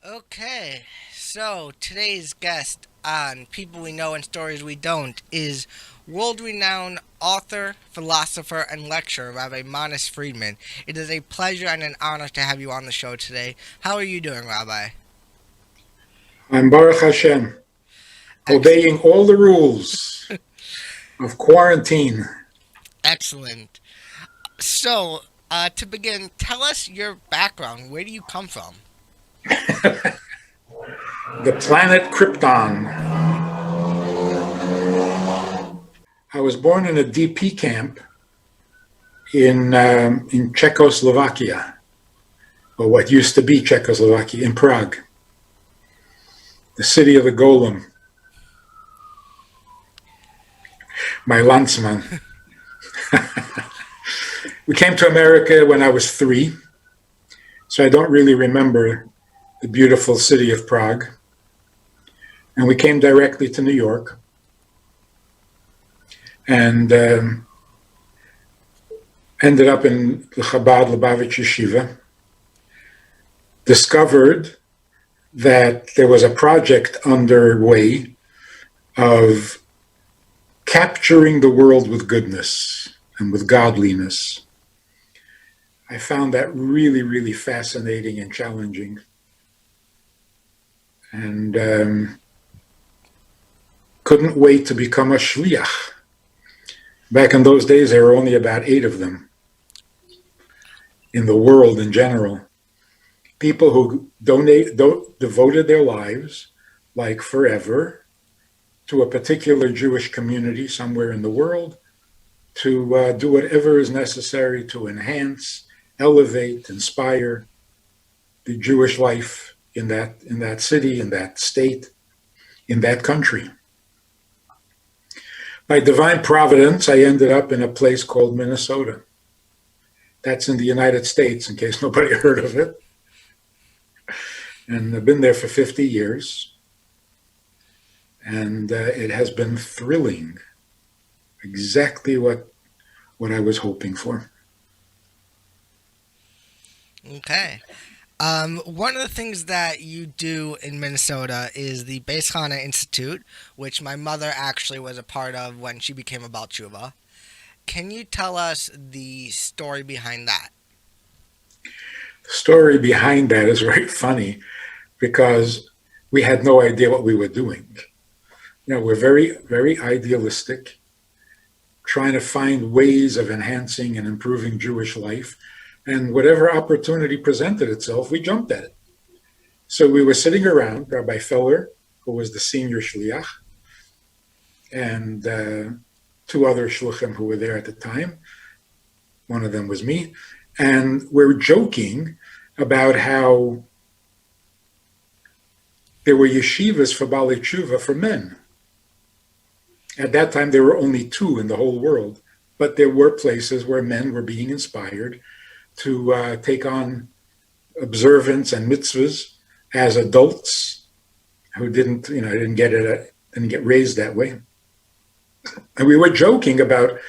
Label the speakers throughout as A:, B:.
A: Okay, so today's guest on People We Know and Stories We Don't is world renowned author, philosopher, and lecturer Rabbi Manis Friedman. It is a pleasure and an honor to have you on the show today. How are you doing, Rabbi?
B: I'm Baruch Hashem,
A: Ex-
B: obeying all the rules of quarantine.
A: Excellent. So, to begin, tell us your background. Where do you come from?
B: The planet Krypton. I was born in a DP camp in Czechoslovakia, or what used to be Czechoslovakia, in Prague, the city of the Golem. My Landsman. We came to America when I was 3, so I don't really remember the beautiful city of Prague. And we came directly to New York, and ended up in the Chabad Lubavitch Yeshiva, discovered that there was a project underway of capturing the world with goodness and with godliness. I found that really, really fascinating and challenging. And couldn't wait to become a shliach. Back in those days, there were only about 8 of them in the world in general. People who devoted their lives, like forever, to a particular Jewish community somewhere in the world, to do whatever is necessary to enhance, elevate, inspire the Jewish life in that city, in that state, in that country. By divine providence, I ended up in a place called Minnesota. That's in the United States, in case nobody heard of it. And I've been there for 50 years. And it has been thrilling. Exactly what I was hoping for.
A: Okay. One of the things that you do in Minnesota is the Bais Chana Institute, which my mother actually was a part of when she became a Baal Tshuva. Can you tell us the story behind that?
B: The story behind that is very funny because we had no idea what we were doing. We're very, very idealistic, trying to find ways of enhancing and improving Jewish life. And whatever opportunity presented itself, we jumped at it. So we were sitting around, Rabbi Feller, who was the senior shliach, and 2 other shluchim who were there at the time. One of them was me. And we were joking about how there were yeshivas for Baalei Tshuva for men. At that time, there were only 2 in the whole world, but there were places where men were being inspired to take on observance and mitzvahs as adults who didn't get raised that way. And we were joking about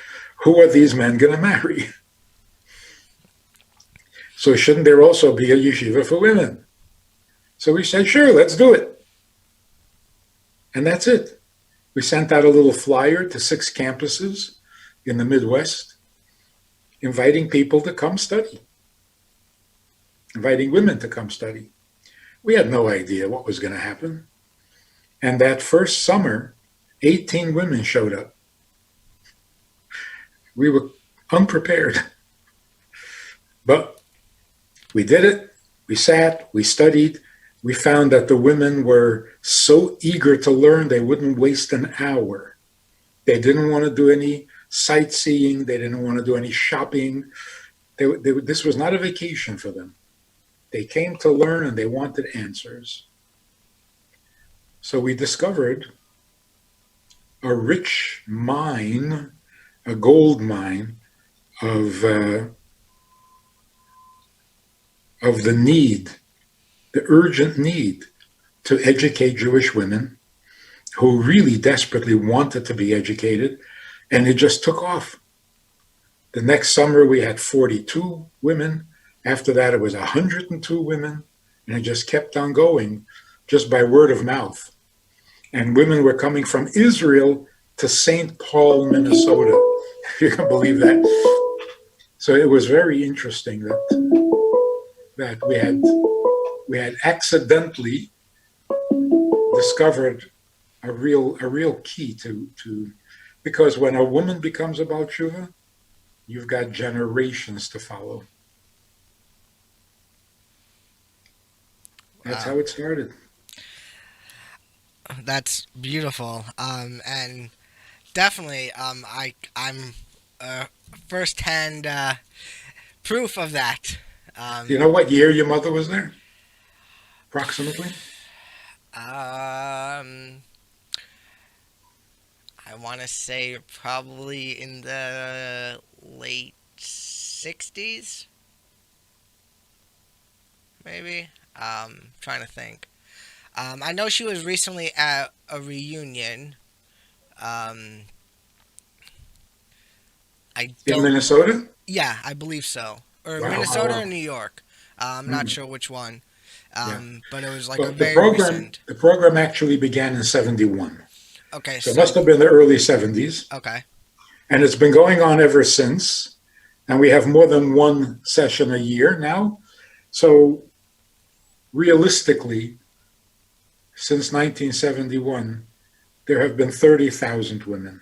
B: who are these men going to marry. So shouldn't there also be a yeshiva for women? So we said, sure, let's do it. And that's it. We sent out a little flyer to 6 campuses in the Midwest, inviting people to come study, inviting women to come study. We had no idea what was going to happen. And that first summer, 18 women showed up. We were unprepared. But we did it. We sat, we studied. We found that the women were so eager to learn, they wouldn't waste an hour. They didn't want to do any sightseeing. They didn't want to do any shopping. This was not a vacation for them. They came to learn and they wanted answers. So we discovered a rich mine, a gold mine of the need, the urgent need to educate Jewish women who really desperately wanted to be educated, and it just took off. The next summer we had 42 women. After that, it was 102 women. And it just kept on going just by word of mouth. And women were coming from Israel to St. Paul, Minnesota. If you can believe that. So it was very interesting that we had accidentally discovered a real key to because when a woman becomes a Baal Tshuva, you've got generations to follow. That's
A: Wow,
B: how it started.
A: that's beautiful. And definitely, I'm firsthand proof of that.
B: Do you
A: Um,
B: know what year your mother was there, approximately?
A: um, I want to say probably in the late '60s, maybe. Trying to think. I know she was recently at a reunion. Um, I
B: In
A: don't.
B: Minnesota?
A: Yeah, I believe so. Or
B: Wow.
A: Minnesota or New York. I'm not
B: Mm,
A: sure which one.
B: yeah.
A: But it was like a
B: Well, the
A: very
B: program
A: recent.
B: the program actually began in '71,
A: Okay,
B: so it must
A: so
B: have been the early '70s,
A: okay.
B: and it's been going on ever since. And we have more than one session a year now. So realistically, since 1971, there have been 30,000 women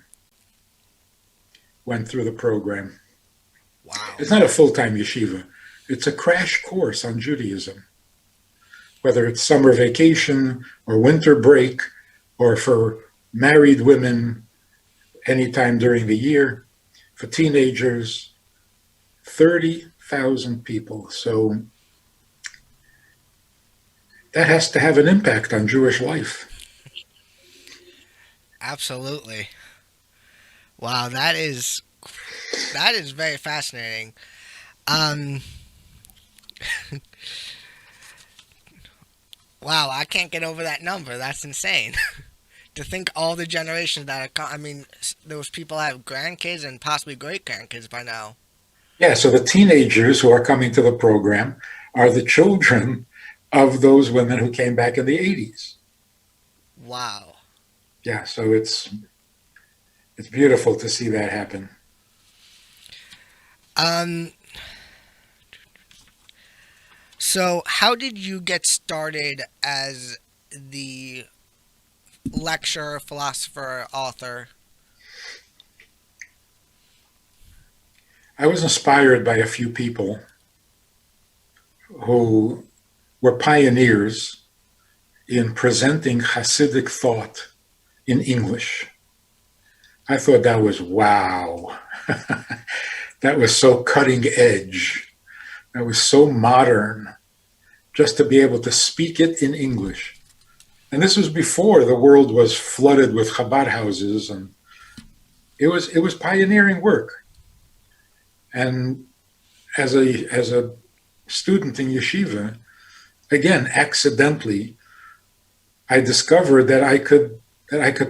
B: went through the program.
A: Wow.
B: It's not a full-time yeshiva. It's a crash course on Judaism, whether it's summer vacation or winter break or for married women anytime during the year, for teenagers, 30,000 people. So that has to have an impact on Jewish life.
A: Absolutely. Wow, that is very fascinating. Um, wow, I can't get over that number. That's insane. To think all the generations that are. I mean, those people have grandkids and possibly great grandkids by now.
B: Yeah, so the teenagers who are coming to the program are the children of those women who came back in the 80s.
A: Wow.
B: Yeah, so it's beautiful to see that happen.
A: Um, so how did you get started as the lecturer, philosopher, author?
B: I was inspired by a few people who were pioneers in presenting Hasidic thought in English. I thought that was wow. That was so cutting edge. That was so modern just to be able to speak it in English. And this was before the world was flooded with Chabad houses, and it was pioneering work. And as a student in yeshiva, again, accidentally, I discovered that I could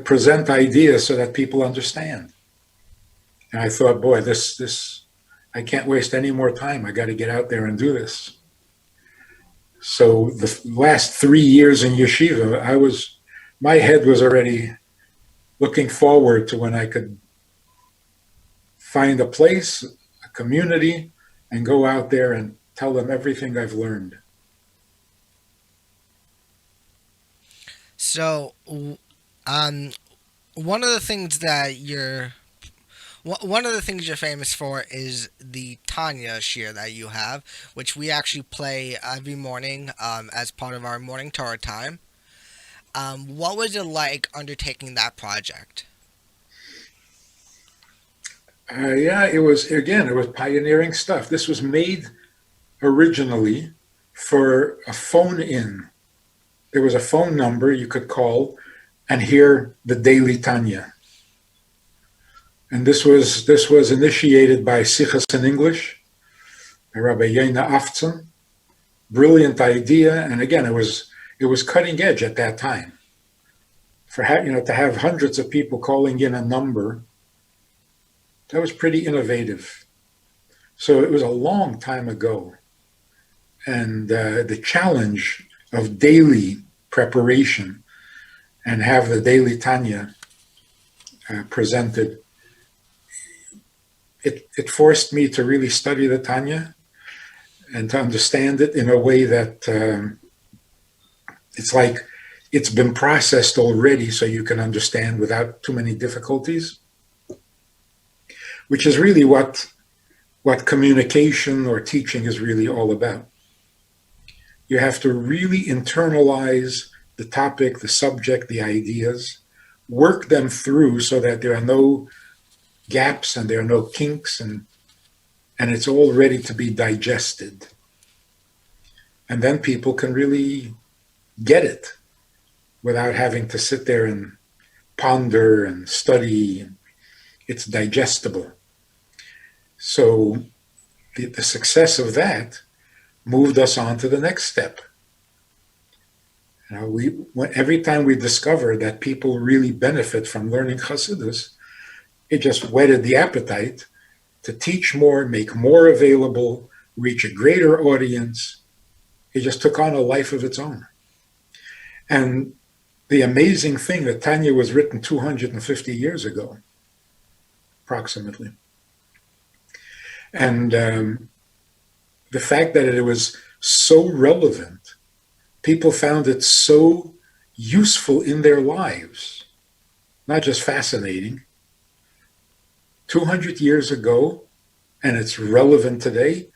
B: present ideas so that people understand. And I thought, boy, this I can't waste any more time. I got to get out there and do this. So the last 3 years in yeshiva, my head was already looking forward to when I could find a place, a community, and go out there and tell them everything I've learned.
A: So, um, one of the things that one of the things you're famous for is the Tanya shir that you have, which we actually play every morning as part of our morning Torah time. What was it like undertaking that project?
B: Yeah, it was pioneering stuff. This was made originally for a phone in. There was a phone number you could call and hear the daily Tanya. And this was initiated by Sichas in English, by Rabbi Afton. Brilliant idea, and again, it was cutting edge at that time. To have hundreds of people calling in a number, that was pretty innovative. So it was a long time ago, And the challenge of daily preparation and have the daily Tanya presented, it forced me to really study the Tanya and to understand it in a way that it's like it's been processed already so you can understand without too many difficulties, which is really what communication or teaching is really all about. You have to really internalize the topic, the subject, the ideas, work them through so that there are no gaps and there are no kinks, and it's all ready to be digested. And then people can really get it without having to sit there and ponder and study. It's digestible. So the success of that moved us on to the next step. Every time we discovered that people really benefit from learning Chassidus, it just whetted the appetite to teach more, make more available, reach a greater audience. It just took on a life of its own. And the amazing thing that Tanya was written 250 years ago, approximately. And the fact that it was so relevant, people found it so useful in their lives, not just fascinating. 200 years ago, and it's relevant today,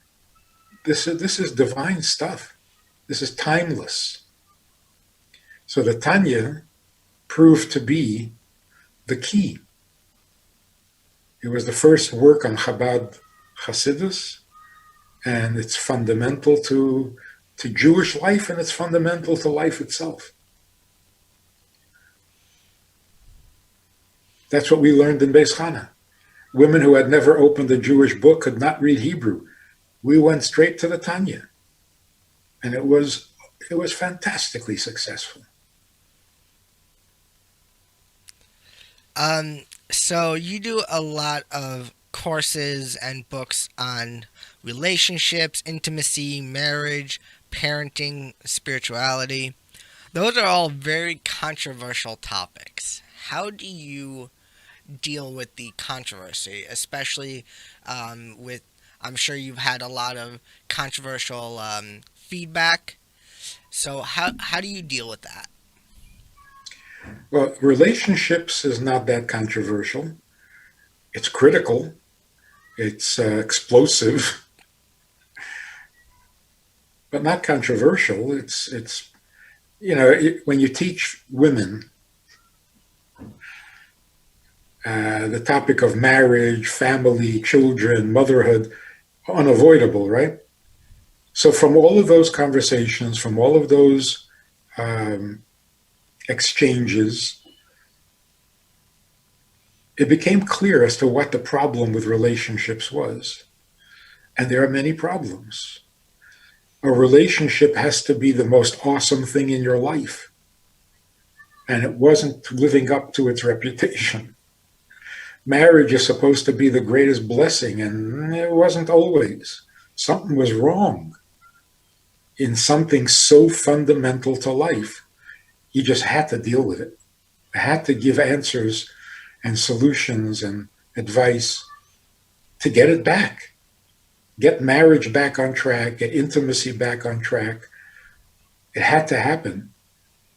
B: this is divine stuff. This is timeless. So the Tanya proved to be the key. It was the first work on Chabad Hasidus, and it's fundamental to Jewish life, and it's fundamental to life itself. That's what we learned in Bais Chana. Women who had never opened a Jewish book could not read Hebrew. We went straight to the Tanya, and it was fantastically successful.
A: So you do a lot of courses and books on relationships, intimacy, marriage, parenting, spirituality. Those are all very controversial topics. How do you deal with the controversy, especially with, I'm sure you've had a lot of controversial feedback. So how do you deal with that?
B: Well, relationships is not that controversial. It's critical. It's explosive, but not controversial. It's when you teach women the topic of marriage, family, children, motherhood, unavoidable, right? So from all of those conversations, from all of those exchanges, it became clear as to what the problem with relationships was. And there are many problems. A relationship has to be the most awesome thing in your life. And it wasn't living up to its reputation. Marriage is supposed to be the greatest blessing, and it wasn't always. Something was wrong in something so fundamental to life. You just had to deal with it. You had to give answers and solutions and advice to get it back. Get marriage back on track, get intimacy back on track. It had to happen,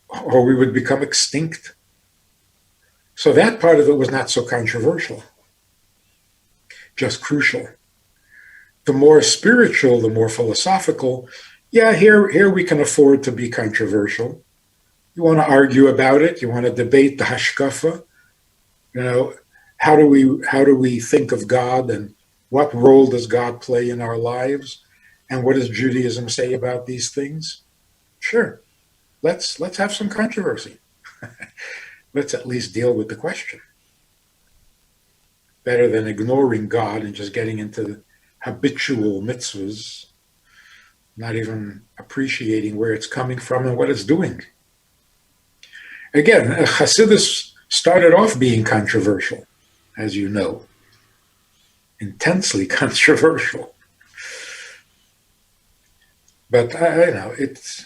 B: or we would become extinct. So that part of it was not so controversial, just crucial. The more spiritual, the more philosophical, yeah, here we can afford to be controversial. You want to argue about it, you want to debate the hashkafa, how do we think of God, and what role does God play in our lives, and what does Judaism say about these things? Sure, let's have some controversy. Let's at least deal with the question. Better than ignoring God and just getting into habitual mitzvahs, not even appreciating where it's coming from and what it's doing. Again, Hasidus started off being controversial, as you know, intensely controversial. But I know it's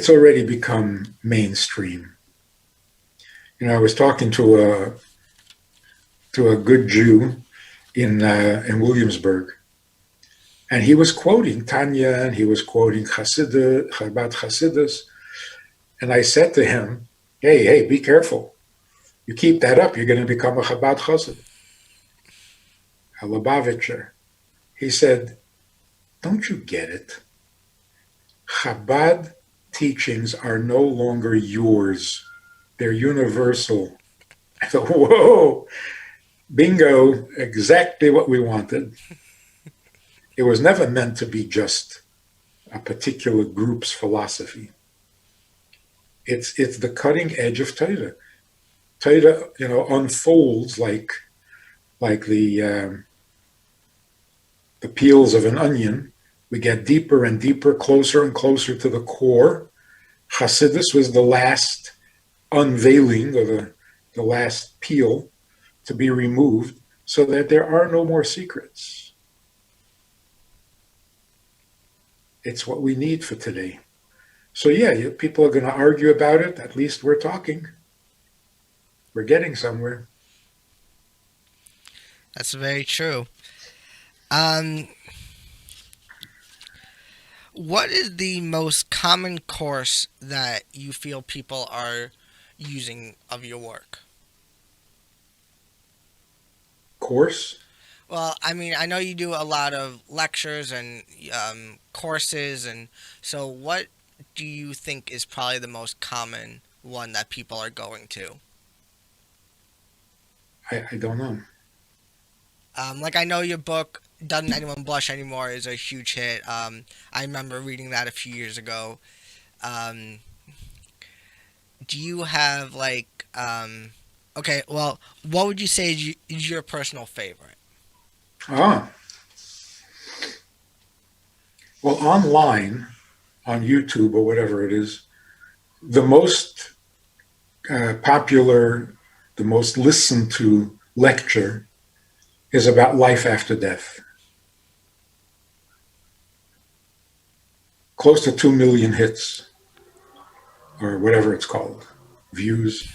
B: already become mainstream. I was talking to a good Jew in Williamsburg, and he was quoting Tanya, and he was quoting Chabad Hasidus, and I said to him, "Hey, be careful! You keep that up, you're going to become a Chabad Chassid, a Lubavitcher." He said, "Don't you get it? Chabad teachings are no longer yours; they're universal." I thought, "Whoa, bingo! Exactly what we wanted." It was never meant to be just a particular group's philosophy. It's the cutting edge of Torah. Torah, unfolds like the peels of an onion. We get deeper and deeper, closer and closer to the core. Hasidus was the last unveiling, or the last peel to be removed, so that there are no more secrets. It's what we need for today. So yeah, people are going to argue about it. At least we're talking. We're getting somewhere.
A: That's very true. Um, what is the most common course that you feel people are using of your work?
B: Course.
A: Well, I mean, I know you do a lot of lectures and courses, and so what do you think is probably the most common one that people are going to?
B: I don't know.
A: Like I know your book "Doesn't Anyone Blush Anymore" is a huge hit. I remember reading that a few years ago. Um, do you have like okay? Well, what would you say is your personal favorite?
B: Ah, well, online, on YouTube or whatever it is, the most popular, the most listened to lecture is about life after death. Close to 2 million hits, or whatever it's called, views.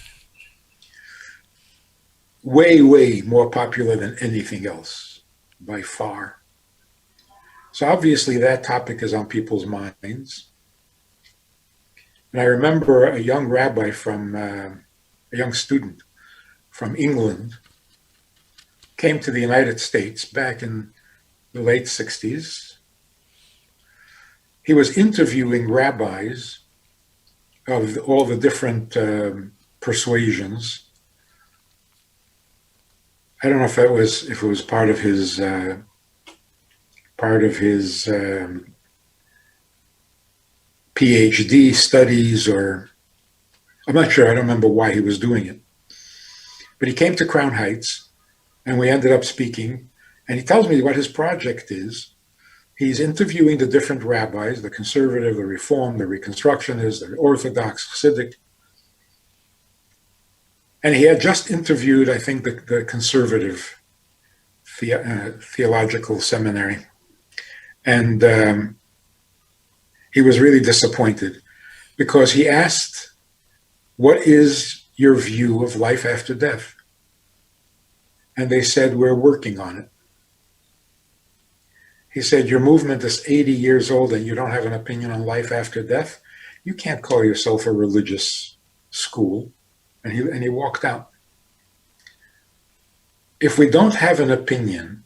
B: Way, way more popular than anything else, by far. So obviously that topic is on people's minds. And I remember a young rabbi a young student from England came to the United States back in the late 60s. He was interviewing rabbis of all the different persuasions. I don't know if it was part of his PhD studies, or I'm not sure. I don't remember why he was doing it. But he came to Crown Heights, and we ended up speaking. And he tells me what his project is. He's interviewing the different rabbis, the conservative, the reform, the reconstructionist, the orthodox, Hasidic. And he had just interviewed, I think, the conservative theological seminary. And he was really disappointed because he asked, "What is your view of life after death?" And they said, "We're working on it." He said, "Your movement is 80 years old and you don't have an opinion on life after death? You can't call yourself a religious school." And he walked out. If we don't have an opinion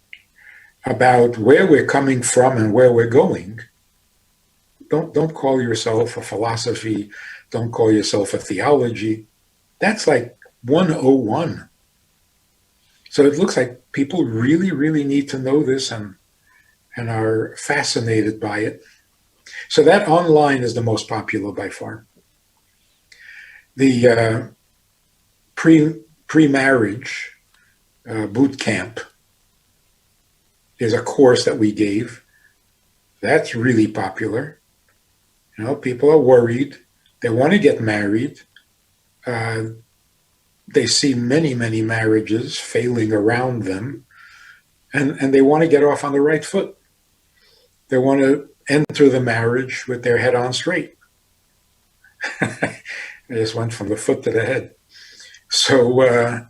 B: about where we're coming from and where we're going, don't call yourself a philosophy, don't call yourself a theology. That's like 101. So it looks like people really, really need to know this and are fascinated by it. So that online is the most popular by far. The pre-marriage boot camp is a course that we gave. That's really popular. People are worried. They want to get married. They see many, many marriages failing around them, and they want to get off on the right foot. They want to enter the marriage with their head on straight. I just went from the foot to the head. So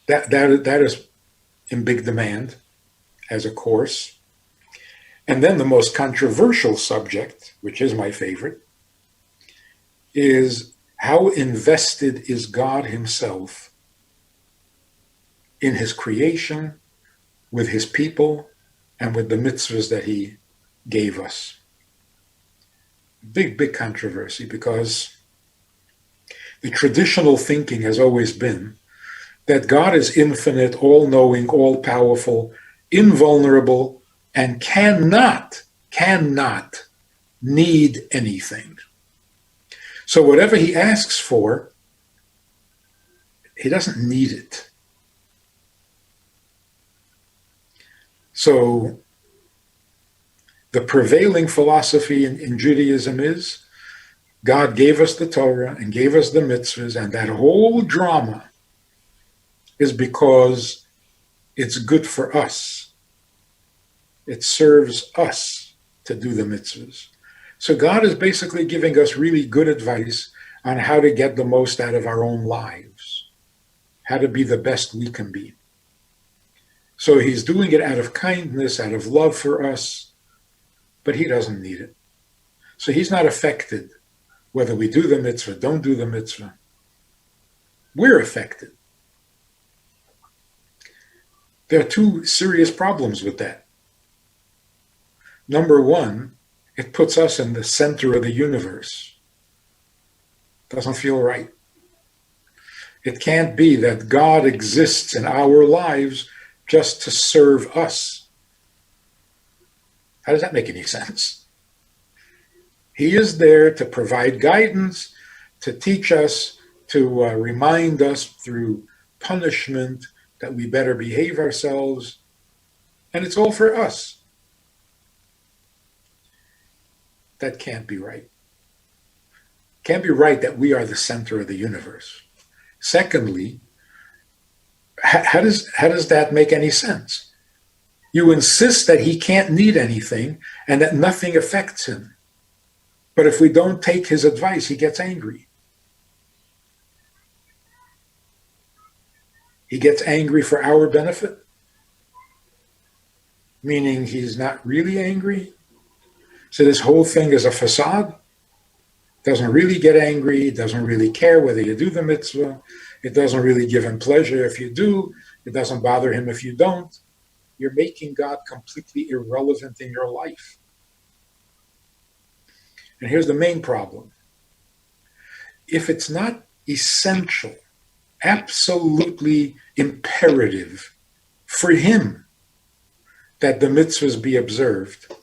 B: that is in big demand as a course. And then the most controversial subject, which is my favorite, is how invested is God himself in his creation, with his people, and with the mitzvahs that he gave us. Big controversy, because the traditional thinking has always been that God is infinite, all-knowing, all-powerful, invulnerable, and cannot need anything. So whatever he asks for, he doesn't need it. So the prevailing philosophy in Judaism is God gave us the Torah and gave us the mitzvahs, and that whole drama is because it's good for us. It serves us to do the mitzvahs. So God is basically giving us really good advice on how to get the most out of our own lives, how to be the best we can be. So he's doing it out of kindness, out of love for us, but he doesn't need it. So he's not affected whether we do the mitzvah, don't do the mitzvah. We're affected. There are two serious problems with that. Number one, it puts us in the center of the universe. Doesn't feel right. It can't be that God exists in our lives just to serve us. How does that make any sense? He is there to provide guidance, to teach us, to remind us through punishment that we better behave ourselves, and it's all for us. That can't be right. It can't be right that we are the center of the universe. Secondly, how does that make any sense? You insist that he can't need anything and that nothing affects him. But if we don't take his advice, he gets angry. He gets angry for our benefit, meaning he's not really angry. So this whole thing is a facade. Doesn't really get angry, doesn't really care whether you do the mitzvah. It doesn't really give him pleasure if you do. It doesn't bother him if you don't. You're making God completely irrelevant in your life. And here's the main problem. If it's not essential, absolutely imperative for him that the mitzvahs be observed,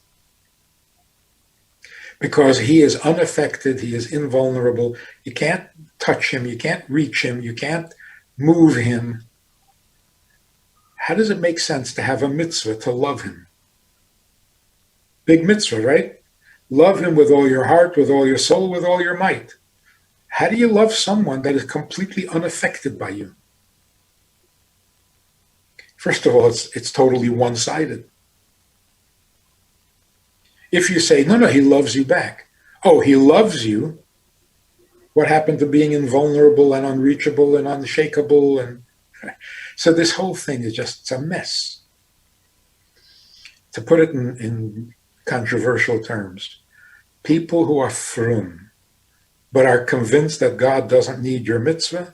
B: because he is unaffected, he is invulnerable, you can't touch him, you can't reach him, you can't move him. How does it make sense to have a mitzvah to love him? Big mitzvah, right? Love him with all your heart, with all your soul, with all your might. How do you love someone that is completely unaffected by you? First of all, it's totally one-sided. If you say, no, he loves you back. Oh, he loves you. What happened to being invulnerable and unreachable and unshakable? And so this whole thing is just a mess. To put it in controversial terms, people who are frum, but are convinced that God doesn't need your mitzvah,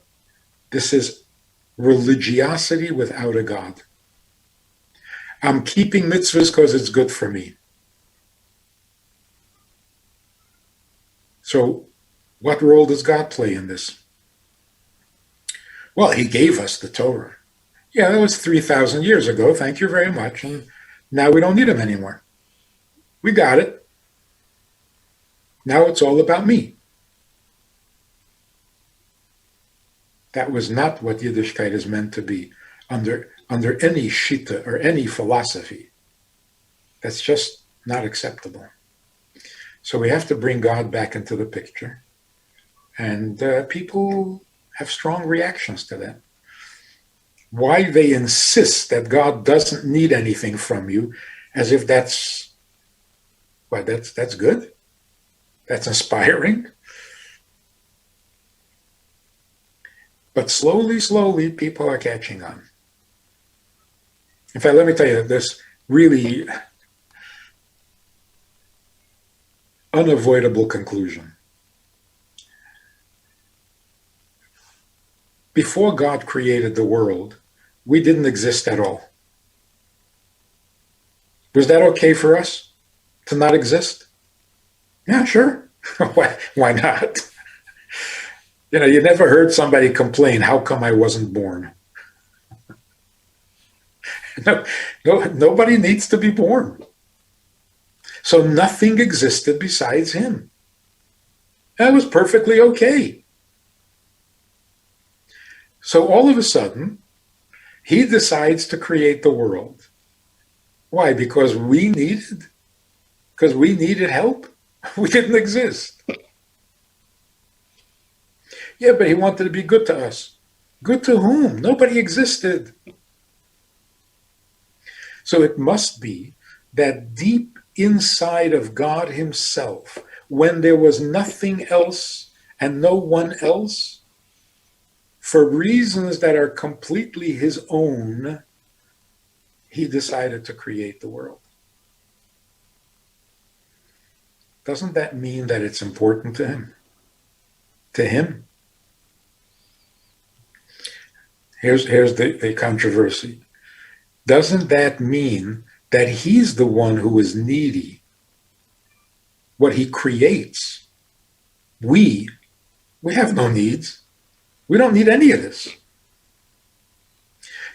B: this is religiosity without a God. I'm keeping mitzvahs because it's good for me. So what role does God play in this? Well, he gave us the Torah. Yeah, that was 3,000 years ago. Thank you very much. And now we don't need him anymore. We got it. Now it's all about me. That was not what Yiddishkeit is meant to be under any shita or any philosophy. That's just not acceptable. So we have to bring God back into the picture. And people have strong reactions to that. Why they insist that God doesn't need anything from you, as if that's Well, that's good. That's inspiring. But slowly, people are catching on. In fact, let me tell you this really unavoidable conclusion. Before God created the world, we didn't exist at all. Was that okay for us to not exist? Yeah, sure. Why not? You never heard somebody complain, how come I wasn't born? No, nobody needs to be born. So nothing existed besides him. That was perfectly okay. So all of a sudden, he decides to create the world. Why? Because we needed help. We didn't exist. Yeah, but he wanted to be good to us. Good to whom? Nobody existed. So it must be that deep inside of God himself, when there was nothing else and no one else, for reasons that are completely his own, he decided to create the world. Doesn't that mean that it's important to him? To him? Here's the controversy. Doesn't that mean that he's the one who is needy? What he creates. We have no needs. We don't need any of this.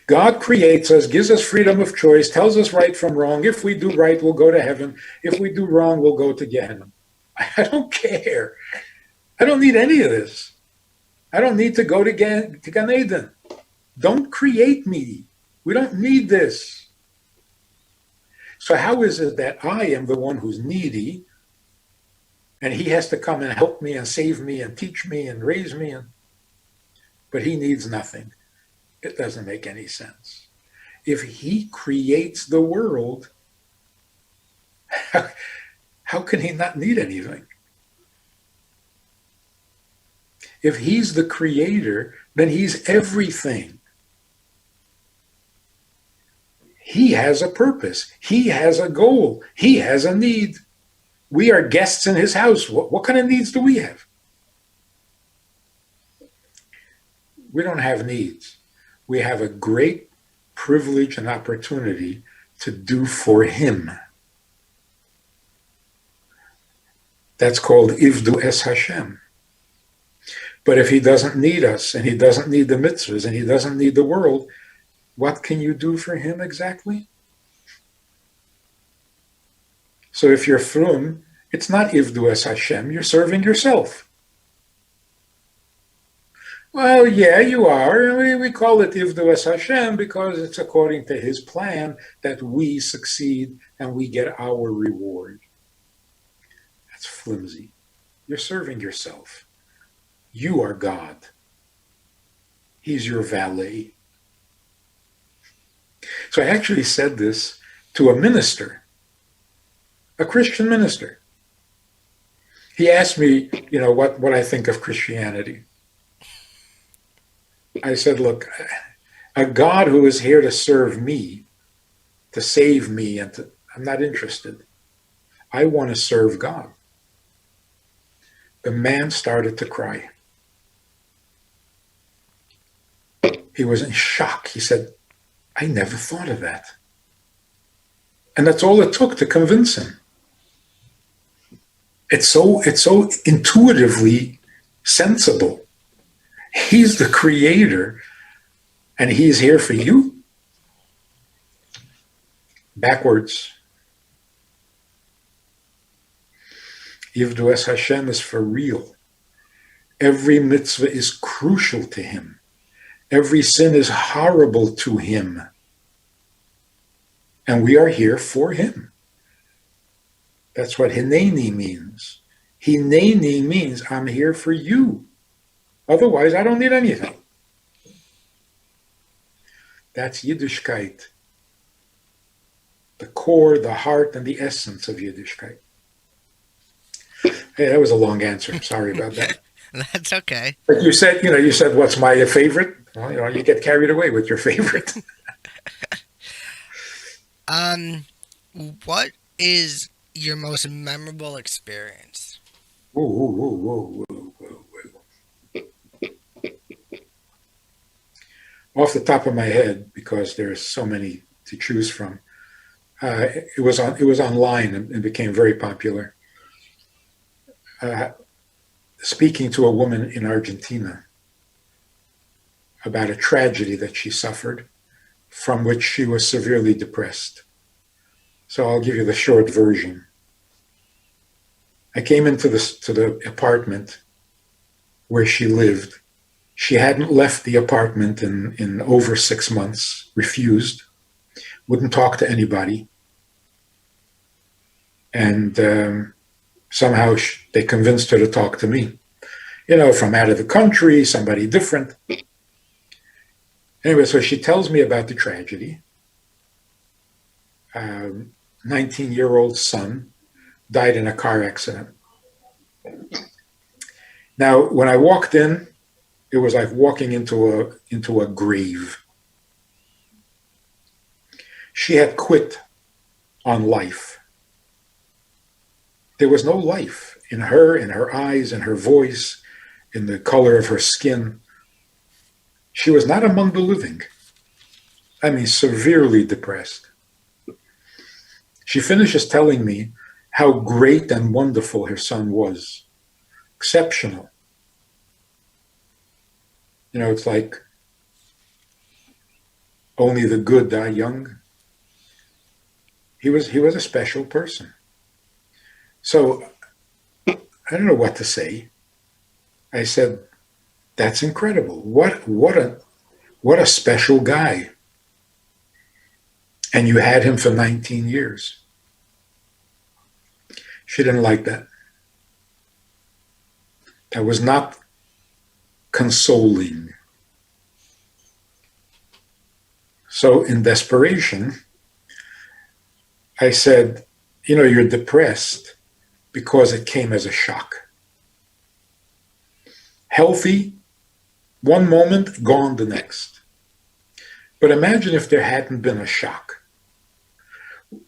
B: God creates us, gives us freedom of choice, tells us right from wrong. If we do right, we'll go to heaven. If we do wrong, we'll go to Gehenna. I don't care. I don't need any of this. I don't need to go to Gan Eden. Don't create me. We don't need this. So how is it that I am the one who's needy and he has to come and help me and save me and teach me and raise me, but he needs nothing? It doesn't make any sense. If he creates the world, how can he not need anything? If he's the creator, then he's everything. He has a purpose. He has a goal. He has a need. We are guests in his house. What kind of needs do we have? We don't have needs. We have a great privilege and opportunity to do for him. That's called Ivdu Es Hashem. But if he doesn't need us, and he doesn't need the mitzvahs, and he doesn't need the world, what can you do for him exactly? So if you're frum, it's not Ivdu Es Hashem, you're serving yourself. Well, yeah, you are. We call it Ivdu Es Hashem because it's according to his plan that we succeed and we get our reward. That's flimsy. You're serving yourself. You are God. He's your valet. So I actually said this to a minister, a Christian minister. He asked me, what I think of Christianity. I said, look, a God who is here to serve me, to save me, I'm not interested. I want to serve God. The man started to cry. He was in shock. He said, I never thought of that. And that's all it took to convince him. It's so intuitively sensible. He's the creator, and he's here for you. Backwards. Yivdu Es Hashem is for real. Every mitzvah is crucial to him. Every sin is horrible to him. And we are here for him. That's what Hineni means. Hineni means I'm here for you. Otherwise, I don't need anything. That's Yiddishkeit. The core, the heart, and the essence of Yiddishkeit. Hey, that was a long answer. Sorry about that.
A: That's okay.
B: But you said, what's my favorite? Well, you get carried away with your favorite.
A: Um, what is your most memorable experience?
B: Ooh, ooh, ooh, ooh, ooh, ooh, ooh. Off the top of my head, because there's so many to choose from, it was online and became very popular. Uh, Speaking to a woman in Argentina about a tragedy that she suffered, from which she was severely depressed. So I'll give you the short version. I came into to the apartment where she lived. She hadn't left the apartment in over 6 months, refused, wouldn't talk to anybody. And somehow they convinced her to talk to me, from out of the country, somebody different. Anyway, so she tells me about the tragedy. 19-year-old son died in a car accident. Now, when I walked in, it was like walking into a grave. She had quit on life. There was no life in her eyes, in her voice, in the color of her skin. She was not among the living. I mean, severely depressed. She finishes telling me how great and wonderful her son was. Exceptional. It's like only the good die young. He was a special person. So I don't know what to say. I said, "That's incredible. What a special guy. And you had him for 19 years." She didn't like that. That was not consoling. So in desperation, I said, "You're depressed because it came as a shock. Healthy, one moment, gone the next. But imagine if there hadn't been a shock.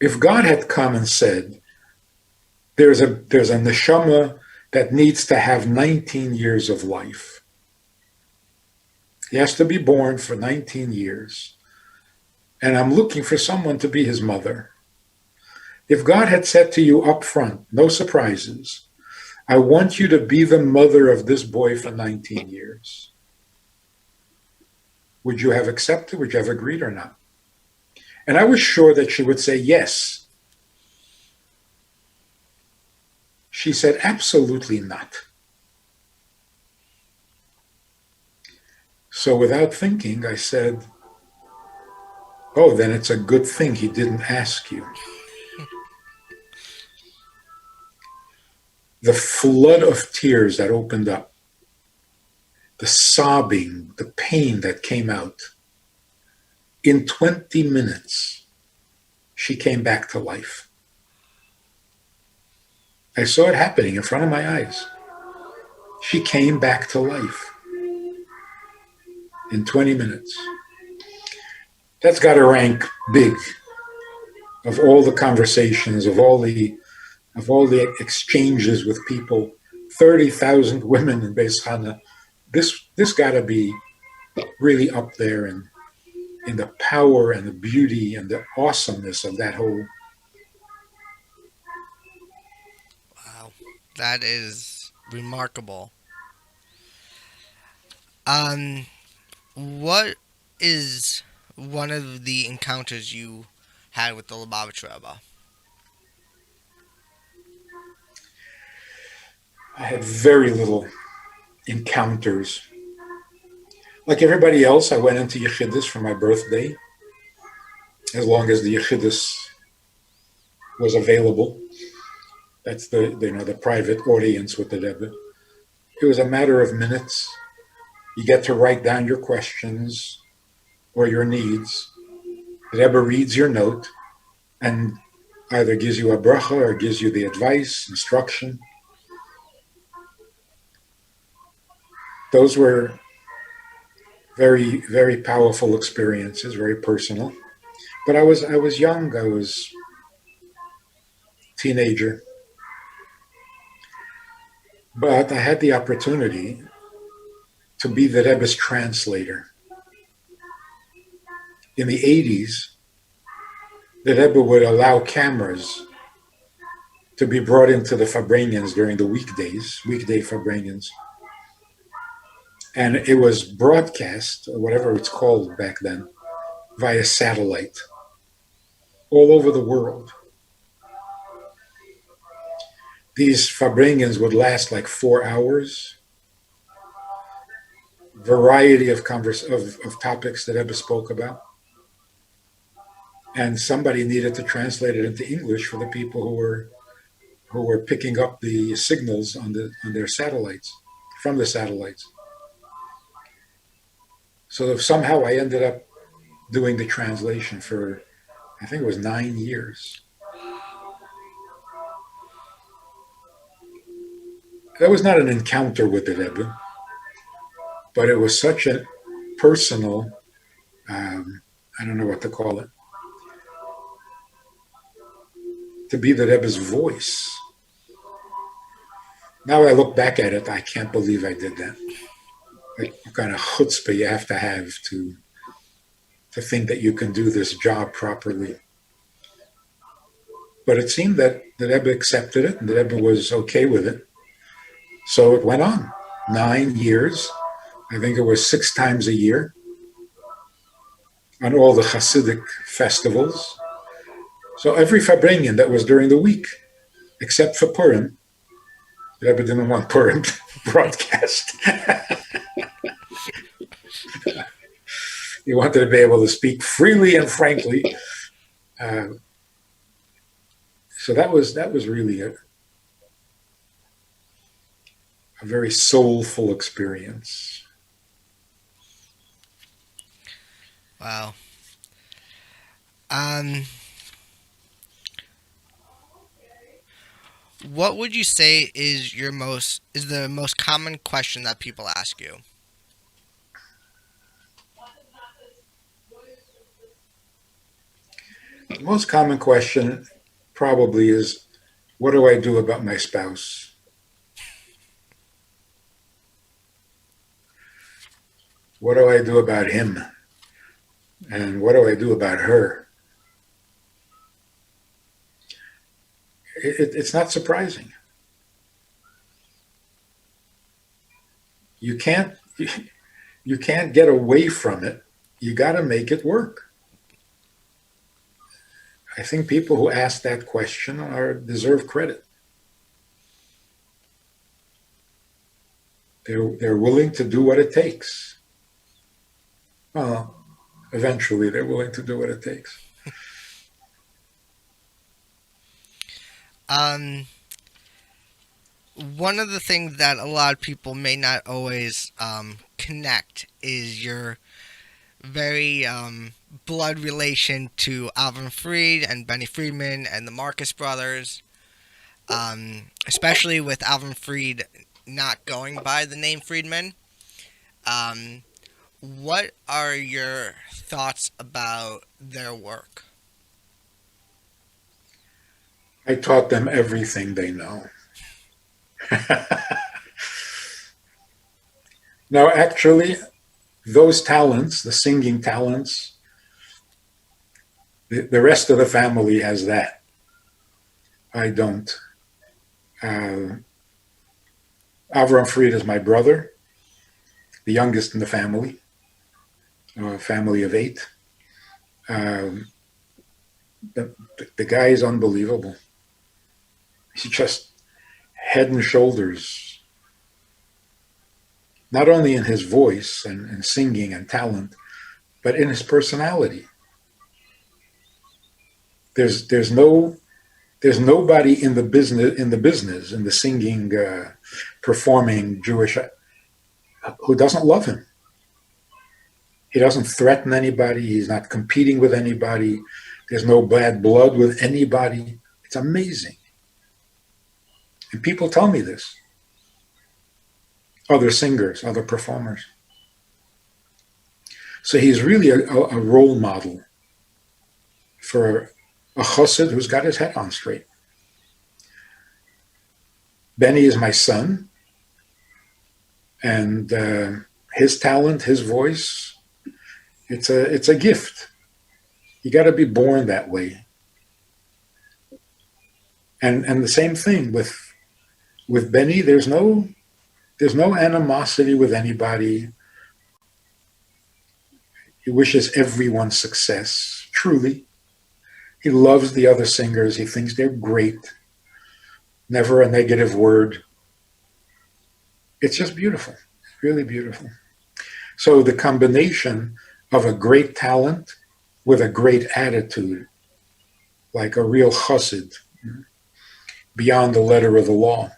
B: If God had come and said, there's a neshama that needs to have 19 years of life. He has to be born for 19 years. And I'm looking for someone to be his mother." If God had said to you up front, no surprises, "I want you to be the mother of this boy for 19 years," would you have accepted? Would you have agreed or not? And I was sure that she would say yes. She said, "Absolutely not." So without thinking, I said, "Oh, then it's a good thing he didn't ask you." The flood of tears that opened up, the sobbing, the pain that came out. In 20 minutes, she came back to life. I saw it happening in front of my eyes. She came back to life in 20 minutes. That's got to rank big of all the conversations, of all the exchanges with people. 30,000 women in Bais Chana. This got to be really up there in the power and the beauty and the awesomeness of that whole.
A: Wow, that is remarkable. Um, what is one of the encounters you had with the Lubavitch Rebbe?
B: I had very little encounters. Like everybody else, I went into Yechidus for my birthday, as long as the Yechidus was available. That's the private audience with the Rebbe. It was a matter of minutes. You get to write down your questions or your needs. The Rebbe reads your note and either gives you a bracha or gives you the advice, instruction. Those were very, very powerful experiences, very personal. But I was young. I was teenager, but I had the opportunity to be the Rebbe's translator. In the 80s, the Rebbe would allow cameras to be brought into the Fabranians during the weekdays, weekday Fabranians. And it was broadcast, or whatever it's called back then, via satellite all over the world. These Fabranians would last like 4 hours, variety of topics that Rebbe spoke about. And somebody needed to translate it into English for the people who were picking up the signals on their satellites, from the satellites. So somehow I ended up doing the translation for, I think it was 9 years. That was not an encounter with the Rebbe, but it was such a personal, I don't know what to call it, to be the Rebbe's voice. Now I look back at it, I can't believe I did that. Like, what kind of chutzpah you have to think that you can do this job properly. But it seemed that the Rebbe accepted it, and the Rebbe was okay with it. So it went on. 9 years. I think it was 6 times a year on all the Hasidic festivals. So every Fabranian that was during the week, except for Purim, the Rebbe didn't want Purim broadcast. He wanted to be able to speak freely and frankly. So that was really a very soulful experience.
A: Wow. What would you say is the most common question that people ask you?
B: The most common question probably is, what do I do about my spouse? What do I do about him? And what do I do about her? It's not surprising. You can't get away from it. You got to make it work. I think people who ask that question deserve credit. They're willing to do what it takes. Well, eventually they're willing to do what it takes.
A: One of the things that a lot of people may not always connect is your very blood relation to Alvin Fried and Benny Friedman and the Marcus brothers, especially with Alvin Fried not going by the name Friedman. What are your thoughts about their work?
B: I taught them everything they know. Now, actually, those talents, the singing talents, the rest of the family has that. I don't. Avram Fried is my brother, the youngest in the family, a family of 8. The guy is unbelievable. He's just head and shoulders, not only in his voice and singing and talent, but in his personality. There's nobody in the singing, performing Jewish, who doesn't love him. He doesn't threaten anybody. He's not competing with anybody. There's no bad blood with anybody. It's amazing. And people tell me this. other singers, other performers. So he's really a role model for a chassid who's got his head on straight. Benny is my son, and his talent, his voice, it's a gift. You got to be born that way. And the same thing with Benny. There's no animosity with anybody. He wishes everyone success. Truly, he loves the other singers. He thinks they're great. Never a negative word. It's just beautiful. Really beautiful. So the combination of a great talent with a great attitude, like a real chassid, beyond the letter of the law.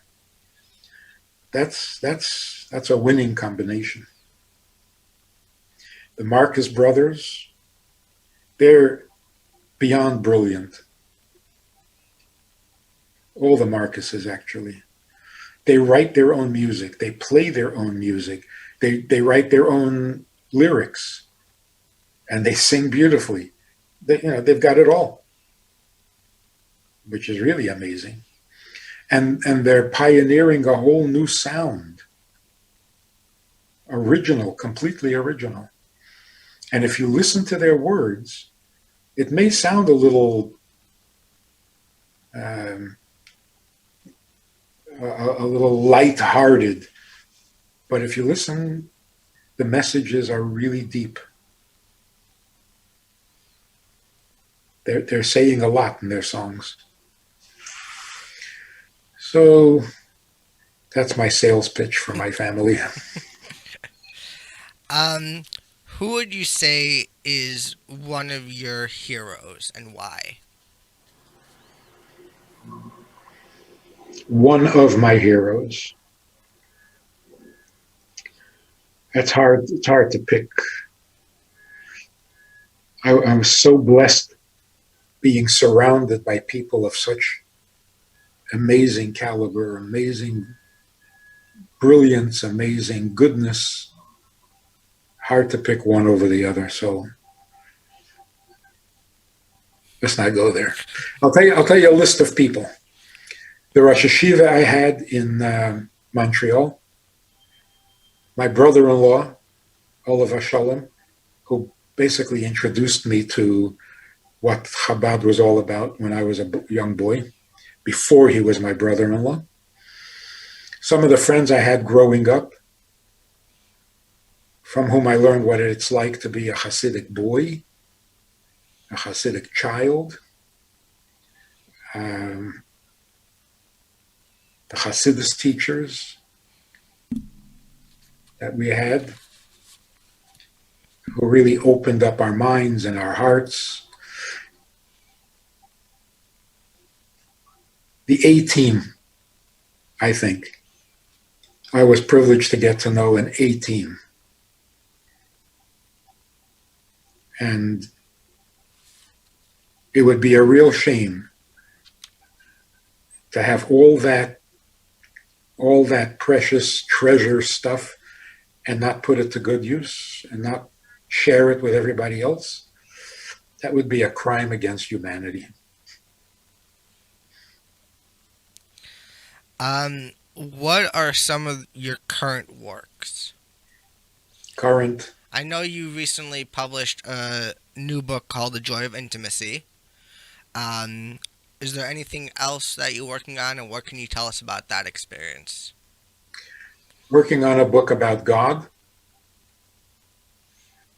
B: That's a winning combination. The Marcus brothers, they're beyond brilliant. All the Marcuses, actually. They write their own music. They play their own music. They write their own lyrics, and they sing beautifully. They've got it all, which is really amazing. And they're pioneering a whole new sound, original, completely original. And if you listen to their words, it may sound a little light-hearted, but if you listen, the messages are really deep. They're saying a lot in their songs. So that's my sales pitch for my family.
A: Who would you say is one of your heroes and why?
B: One of my heroes. That's hard. It's hard to pick. I'm so blessed being surrounded by people of such amazing caliber, amazing brilliance, amazing goodness. Hard to pick one over the other. So let's not go there. I'll tell you a list of people. The Rosh Hashiva I had in Montreal, my brother-in-law, Oliver Shalom, who basically introduced me to what Chabad was all about when I was a young boy, before he was my brother-in-law. Some of the friends I had growing up, from whom I learned what it's like to be a Hasidic boy, a Hasidic child, the Hasidus teachers that we had, who really opened up our minds and our hearts. The A-team, I think. I was privileged to get to know an A-team. And it would be a real shame to have all that precious treasure stuff and not put it to good use and not share it with everybody else. That would be a crime against humanity.
A: What are some of your current works?
B: Current.
A: I know you recently published a new book called The Joy of Intimacy. Is there anything else that you're working on, and what can you tell us about that experience?
B: Working on a book about God.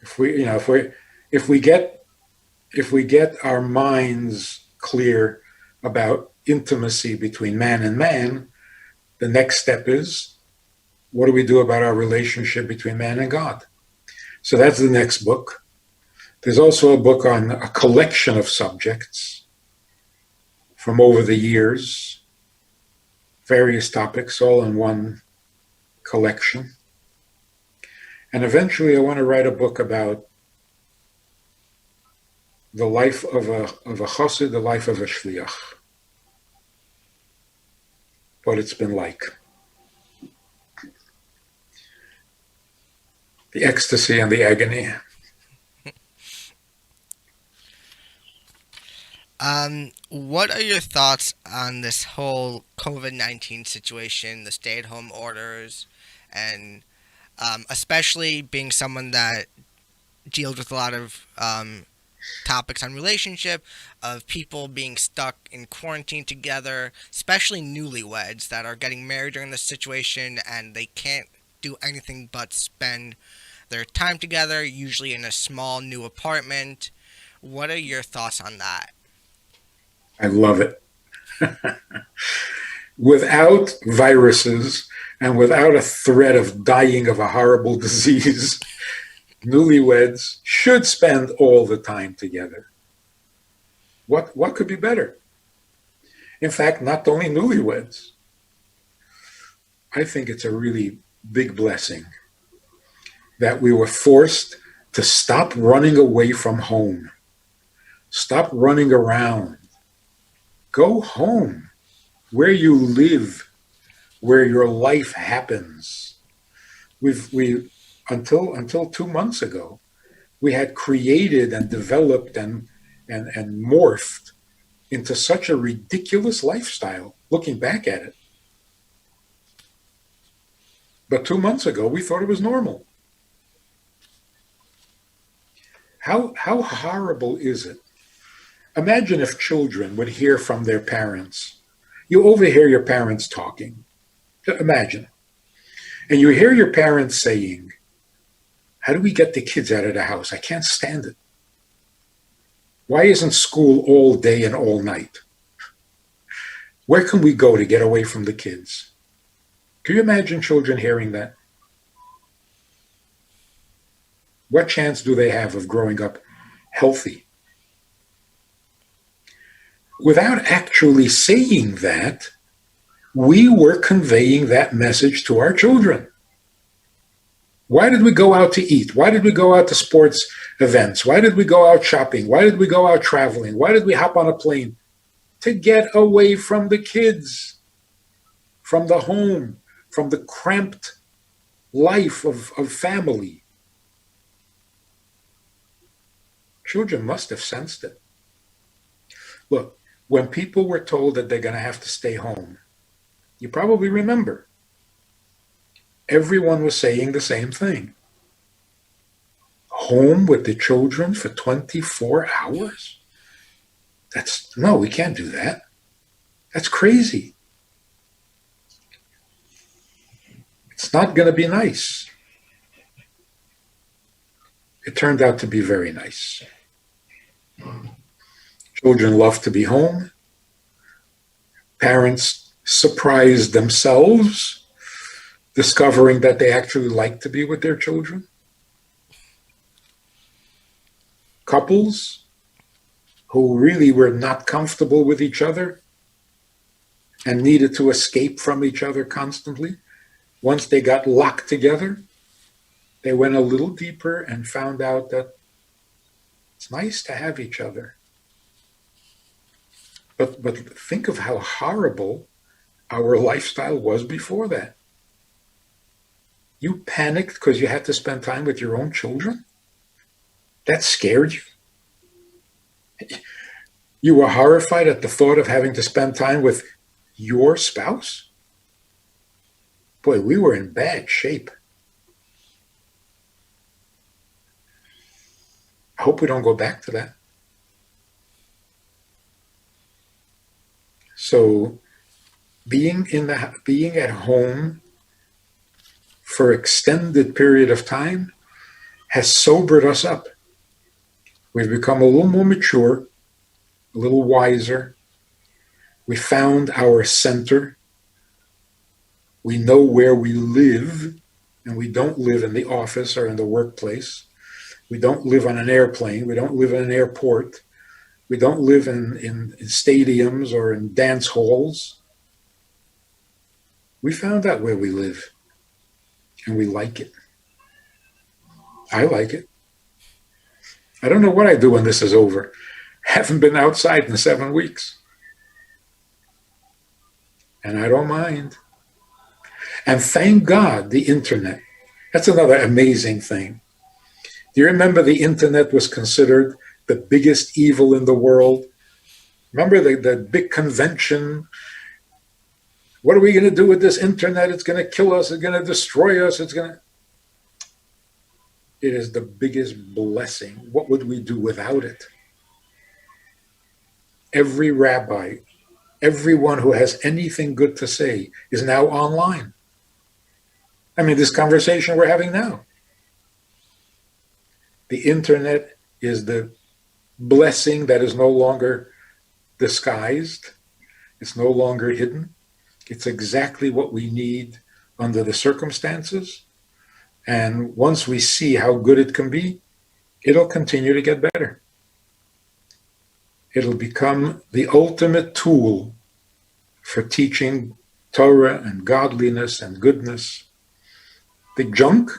B: If we get our minds clear about intimacy between man and man, the next step is, what do we do about our relationship between man and God? So that's the next book. There's also a book on a collection of subjects from over the years, various topics, all in one collection. And eventually I want to write a book about the life of a chassid, the life of a shliach. What it's been like. The ecstasy and the agony.
A: What are your thoughts on this whole COVID-19 situation, the stay-at-home orders, and especially being someone that deals with a lot of topics on relationship, of people being stuck in quarantine together, especially newlyweds that are getting married during this situation and they can't do anything but spend their time together, usually in a small new apartment. What are your thoughts on that?
B: I love it. Without viruses and without a threat of dying of a horrible disease, newlyweds should spend all the time together. What could be better? In fact, not only newlyweds. I think it's a really big blessing that we were forced to stop running away from home. Stop running around. Go home where you live, where your life happens. We until 2 months ago, we had created and developed and morphed into such a ridiculous lifestyle, looking back at it. But 2 months ago, we thought it was normal. How horrible is it? Imagine if children would hear from their parents. You overhear your parents talking. Imagine. And you hear your parents saying, how do we get the kids out of the house? I can't stand it. Why isn't school all day and all night? Where can we go to get away from the kids? Can you imagine children hearing that? What chance do they have of growing up healthy? Without actually saying that, we were conveying that message to our children. Why did we go out to eat? Why did we go out to sports events? Why did we go out shopping? Why did we go out traveling? Why did we hop on a plane? To get away from the kids, from the home, from the cramped life of family. Children must have sensed it. Look, when people were told that they're going to have to stay home, you probably remember, everyone was saying the same thing. Home with the children for 24 hours? No, we can't do that. That's crazy. It's not going to be nice. It turned out to be very nice. Children love to be home. Parents surprised themselves, discovering that they actually like to be with their children. Couples who really were not comfortable with each other and needed to escape from each other constantly, once they got locked together, they went a little deeper and found out that it's nice to have each other. But think of how horrible our lifestyle was before that. You panicked because you had to spend time with your own children? That scared you? You were horrified at the thought of having to spend time with your spouse? Boy, we were in bad shape. I hope we don't go back to that. So being at home for extended period of time has sobered us up. We've become a little more mature, a little wiser. We found our center. We know where we live, and we don't live in the office or in the workplace. We don't live on an airplane. We don't live in an airport. We don't live in stadiums or in dance halls. We found out where we live, and we like it. I like it. I don't know what I do when this is over. Haven't been outside in 7 weeks. And I don't mind. And thank God the internet That's another amazing thing. Do you remember the internet was considered the biggest evil in the world? Remember the big convention? What are we going to do with this internet? It's going to kill us. It's going to destroy us. It is the biggest blessing. What would we do without it? Every rabbi, everyone who has anything good to say is now online. I mean, this conversation we're having now. The internet is the blessing that is no longer disguised. It's no longer hidden. It's exactly what we need under the circumstances. And once we see how good it can be, it'll continue to get better. It'll become the ultimate tool for teaching Torah and godliness and goodness. The junk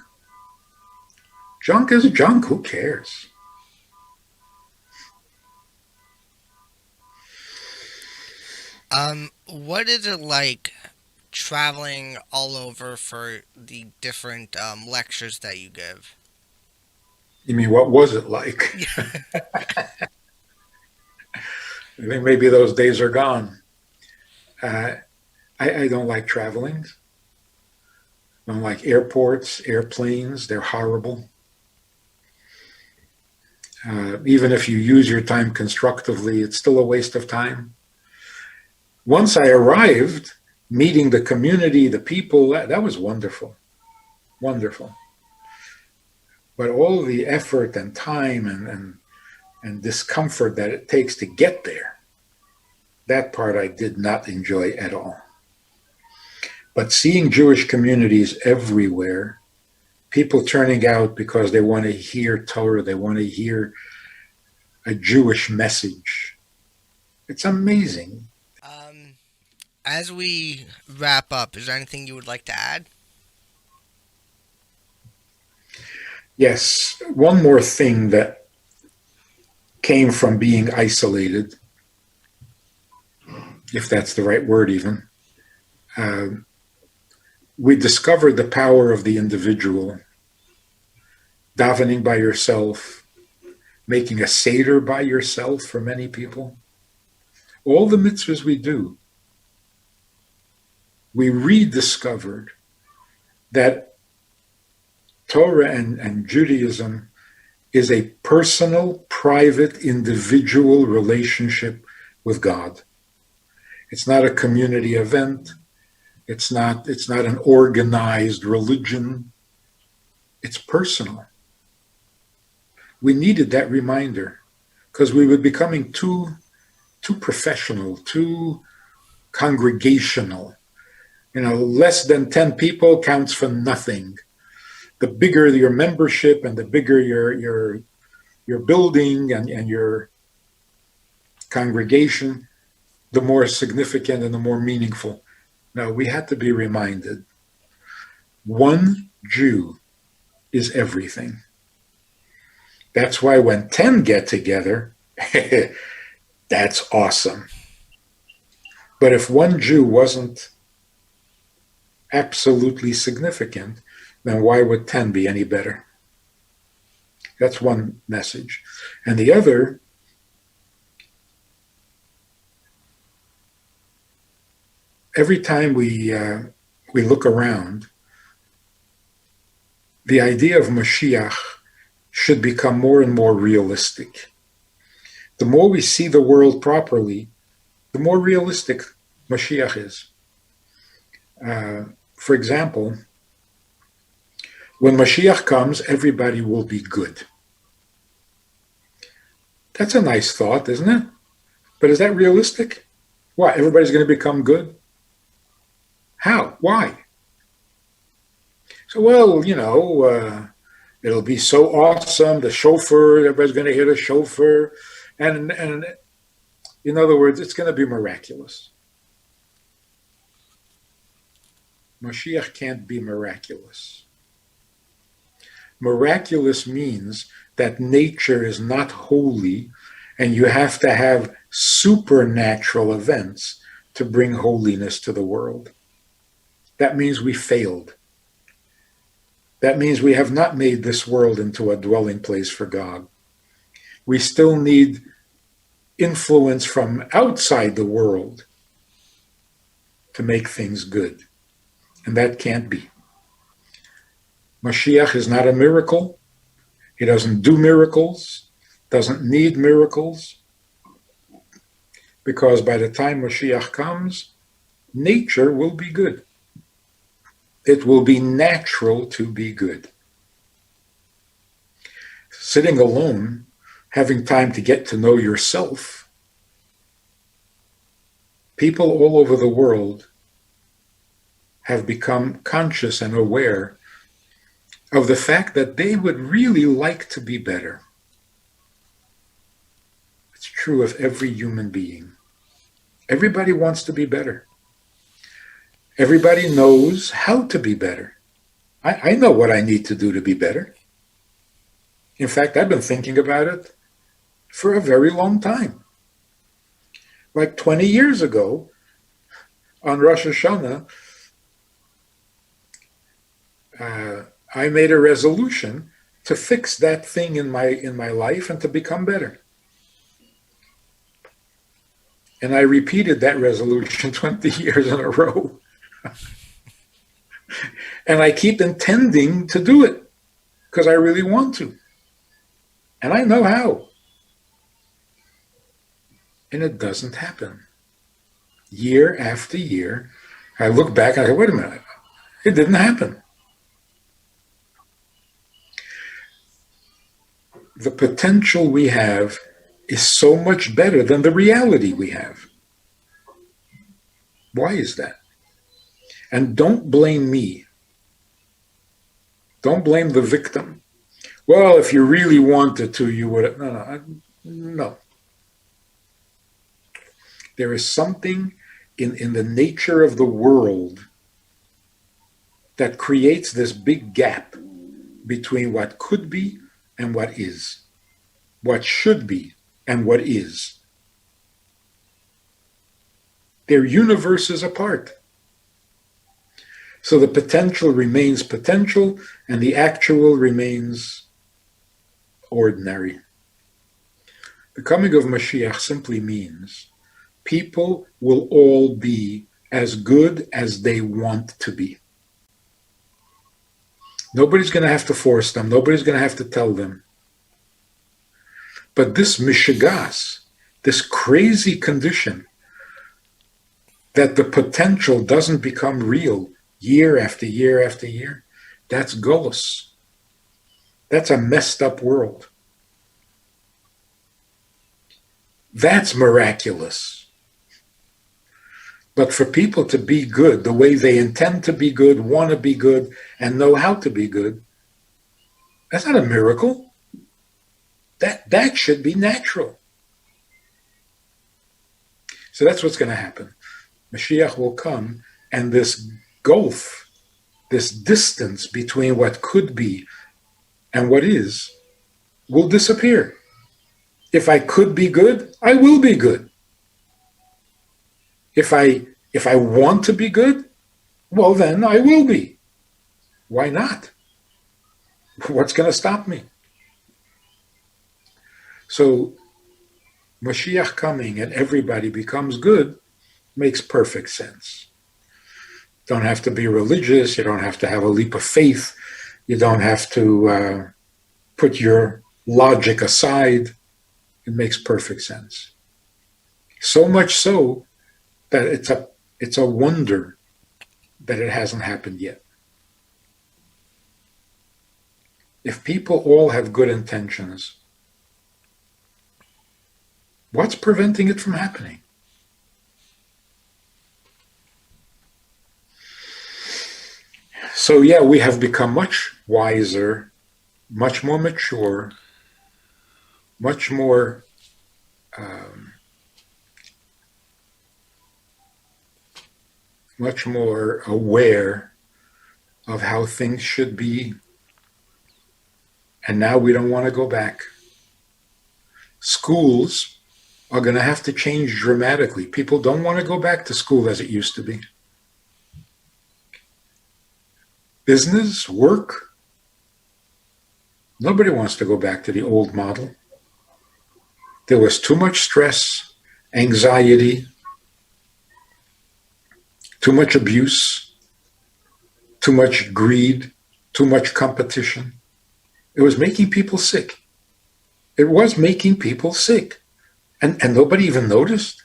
B: is junk. Who cares?
A: What is it like traveling all over for the different lectures that you give?
B: You mean, what was it like? I think maybe those days are gone. Uh, I don't like traveling. I don't like airports, airplanes. They're horrible. Even if you use your time constructively, it's still a waste of time. Once I arrived, meeting the community, the people, that was wonderful. Wonderful. But all the effort and time and discomfort that it takes to get there, that part I did not enjoy at all. But seeing Jewish communities everywhere, people turning out because they want to hear Torah, they want to hear a Jewish message, it's amazing.
A: As we wrap up, is there anything you would like to add?
B: Yes, one more thing that came from being isolated, if that's the right word even. We discovered the power of the individual, davening by yourself, making a seder by yourself for many people. All the mitzvahs we do, we rediscovered that Torah and Judaism is a personal, private, individual relationship with God. It's not a community event. It's not an organized religion. It's personal. We needed that reminder because we were becoming too professional, too congregational. Less than 10 people counts for nothing. The bigger your membership and the bigger your building and your congregation, the more significant and the more meaningful. No, we had to be reminded. One Jew is everything. That's why when 10 get together, that's awesome. But if one Jew wasn't absolutely significant, then why would 10 be any better? That's one message. And the other, every time we look around, the idea of Mashiach should become more and more realistic. The more we see the world properly, the more realistic Mashiach is. For example, when Mashiach comes, everybody will be good. That's a nice thought, isn't it? But is that realistic? What, everybody's going to become good? How? Why? So, well, it'll be so awesome, the shofar, everybody's going to hear the shofar. And in other words, it's going to be miraculous. Mashiach can't be miraculous. Miraculous means that nature is not holy and you have to have supernatural events to bring holiness to the world. That means we failed. That means we have not made this world into a dwelling place for God. We still need influence from outside the world to make things good. And that can't be. Mashiach is not a miracle. He doesn't do miracles, doesn't need miracles, because by the time Mashiach comes, nature will be good. It will be natural to be good. Sitting alone, having time to get to know yourself, people all over the world have become conscious and aware of the fact that they would really like to be better. It's true of every human being. Everybody wants to be better. Everybody knows how to be better. I know what I need to do to be better. In fact, I've been thinking about it for a very long time. Like 20 years ago, on Rosh Hashanah, I made a resolution to fix that thing in my life and to become better. And I repeated that resolution 20 years in a row. And I keep intending to do it because I really want to. And I know how. And it doesn't happen. Year after year, I look back and I say, wait a minute, it didn't happen. The potential we have is so much better than the reality we have. Why is that? And don't blame me. Don't blame the victim. Well, if you really wanted to, you would. No. There is something in the nature of the world that creates this big gap between what could be and what is, what should be and what is. They're universes apart. So the potential remains potential and the actual remains ordinary. The coming of Mashiach simply means people will all be as good as they want to be. Nobody's going to have to force them. Nobody's going to have to tell them. But this mishigas, this crazy condition that the potential doesn't become real year after year after year, that's golus. That's a messed up world. That's miraculous. But for people to be good the way they intend to be good, want to be good, and know how to be good, that's not a miracle. That should be natural. So that's what's going to happen. Mashiach will come, and this gulf, this distance between what could be and what is, will disappear. If I could be good, I will be good. If I want to be good, well, then I will be. Why not? What's going to stop me? So Mashiach coming and everybody becomes good makes perfect sense. Don't have to be religious. You don't have to have a leap of faith. You don't have to put your logic aside. It makes perfect sense. So much so that it's a wonder that it hasn't happened yet. If people all have good intentions, what's preventing it from happening? So yeah, we have become much wiser, much more mature, much more aware of how things should be. And now we don't want to go back. Schools are going to have to change dramatically. People don't want to go back to school as it used to be. Business, work, Nobody wants to go back to the old model. There was too much stress, anxiety, too much abuse, too much greed, too much competition. It was making people sick. It was making people sick. And nobody even noticed.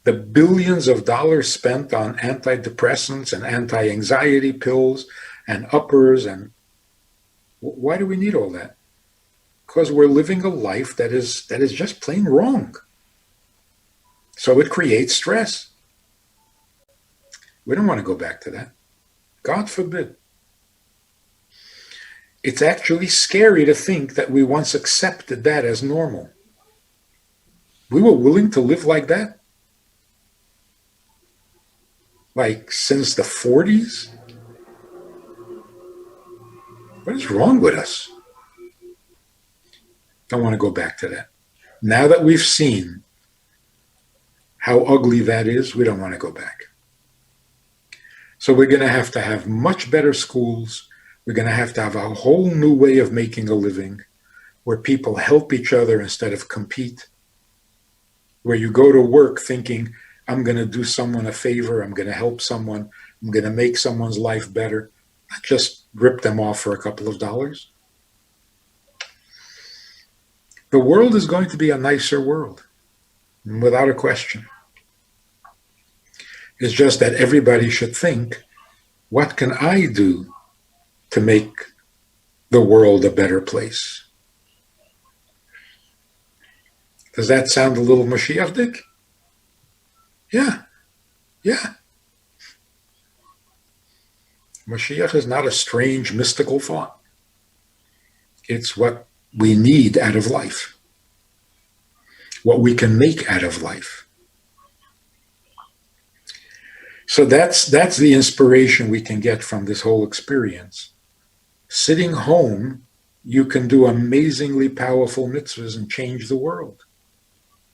B: The billions of dollars spent on antidepressants and anti-anxiety pills and uppers, and why do we need all that? Because we're living a life that is just plain wrong. So it creates stress. We don't want to go back to that. God forbid. It's actually scary to think that we once accepted that as normal. We were willing to live like that? Like since the 40s? What is wrong with us? Don't want to go back to that. Now that we've seen how ugly that is, we don't want to go back. So we're going to have much better schools. We're going to have a whole new way of making a living where people help each other instead of compete, where you go to work thinking, I'm going to do someone a favor, I'm going to help someone, I'm going to make someone's life better, not just rip them off for a couple of dollars. The world is going to be a nicer world, without a question. It's just that everybody should think, what can I do to make the world a better place? Does that sound a little Mashiach-dik? Yeah. Mashiach is not a strange mystical thought. It's what we need out of life, what we can make out of life. So that's the inspiration we can get from this whole experience. Sitting home, you can do amazingly powerful mitzvahs and change the world.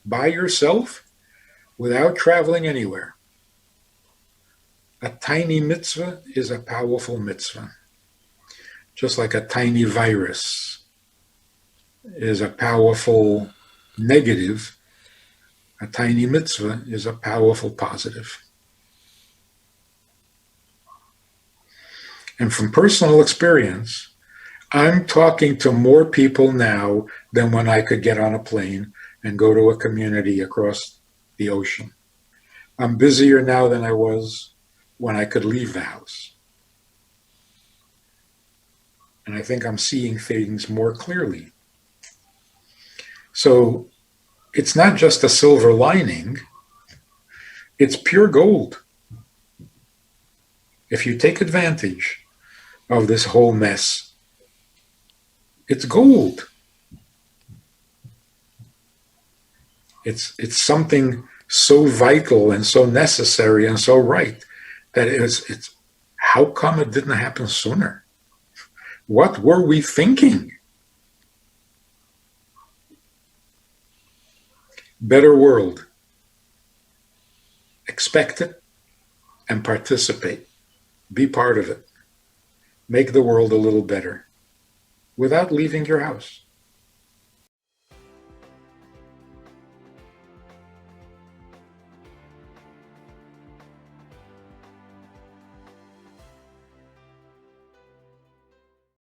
B: By yourself, without traveling anywhere. A tiny mitzvah is a powerful mitzvah. Just like a tiny virus is a powerful negative, a tiny mitzvah is a powerful positive. And from personal experience, I'm talking to more people now than when I could get on a plane and go to a community across the ocean. I'm busier now than I was when I could leave the house. And I think I'm seeing things more clearly. So it's not just a silver lining, it's pure gold. If you take advantage of this whole mess, it's gold. It's something so vital and so necessary and so right that it's how come it didn't happen sooner? What were we thinking? Better world. Expect it and participate. Be part of it. Make the world a little better without leaving your house.